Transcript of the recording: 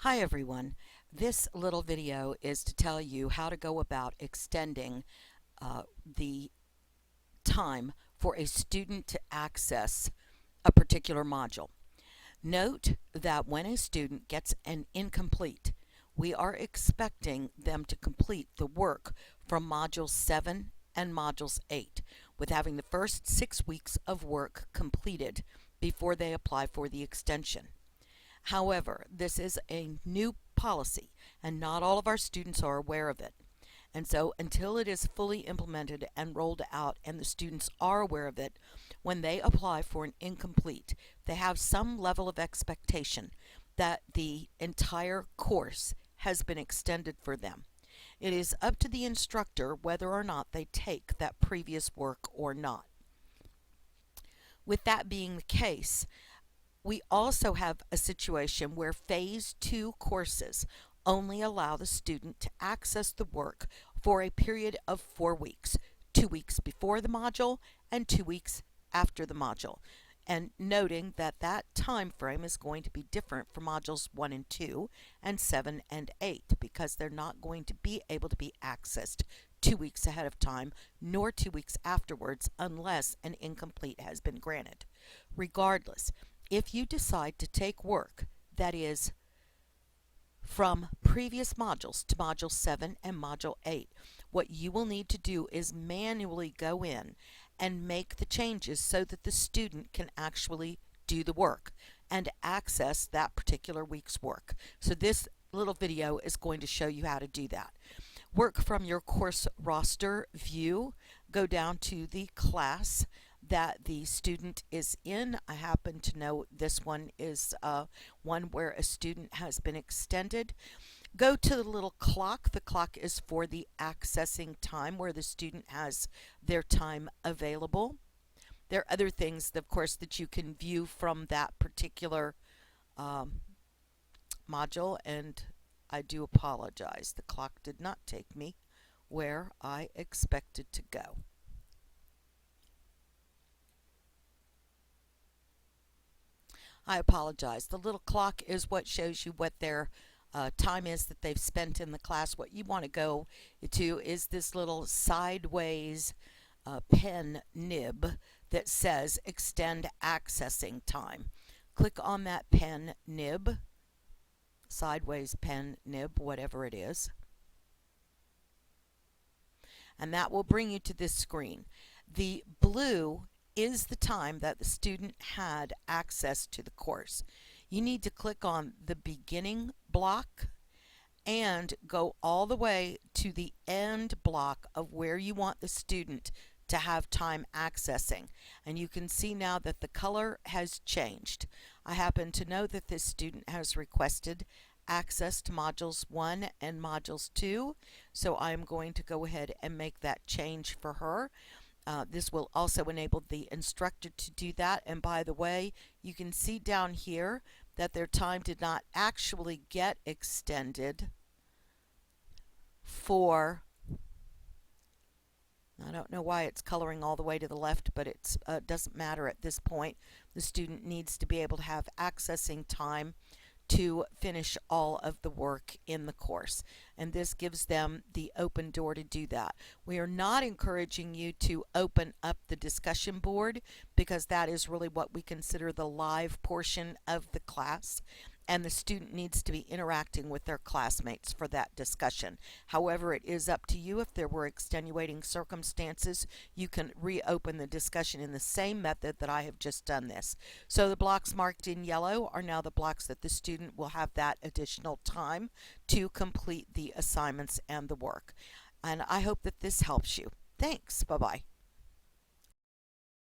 Hi everyone. This little video is to tell you how to go about extending the time for a student to access a particular module. Note that when a student gets an incomplete, we are expecting them to complete the work from Modules 7 and Modules 8, with having the first 6 weeks of work completed before they apply for the extension. However, this is a new policy, and not all of our students are aware of it. And so until it is fully implemented and rolled out and the students are aware of it, when they apply for an incomplete, they have some level of expectation that the entire course has been extended for them. It is up to the instructor whether or not they take that previous work or not. With that being the case, we also have a situation where Phase 2 courses only allow the student to access the work for a period of 4 weeks, 2 weeks before the module and 2 weeks after the module. And noting that that time frame is going to be different for modules 1 and 2 and 7 and 8 because they're not going to be able to be accessed 2 weeks ahead of time nor 2 weeks afterwards unless an incomplete has been granted. Regardless, if you decide to take work that is from previous modules to Module 7 and Module 8, what you will need to do is manually go in and make the changes so that the student can actually do the work and access that particular week's work. So this little video is going to show you how to do that. Work from your course roster view, go down to the class that the student is in. I happen to know this one is one where a student has been extended. Go to the little clock. The clock is for the accessing time where the student has their time available. There are other things, of course, that you can view from that particular module, and I do apologize. The clock did not take me where I expected to go. I apologize. The little clock is what shows you what their time is that they've spent in the class. What you want to go to is this little sideways pen nib that says extend accessing time. Click on that pen nib, sideways pen nib, whatever it is, and that will bring you to this screen. The blue is the time that the student had access to the course. You need to click on the beginning block and go all the way to the end block of where you want the student to have time accessing. And you can see now that the color has changed. I happen to know that this student has requested access to modules 1 and modules 2, so I'm going to go ahead and make that change for her. This will also enable the instructor to do that. And by the way, you can see down here that their time did not actually get extended for, I don't know why it's coloring all the way to the left, but it doesn't matter at this point. The student needs to be able to have accessing time to finish all of the work in the course, and this gives them the open door to do that. We are not encouraging you to open up the discussion board because that is really what we consider the live portion of the class, and the student needs to be interacting with their classmates for that discussion. However, it is up to you. If there were extenuating circumstances, you can reopen the discussion in the same method that I have just done this. So the blocks marked in yellow are now the blocks that the student will have that additional time to complete the assignments and the work. And I hope that this helps you. Thanks. Bye-bye.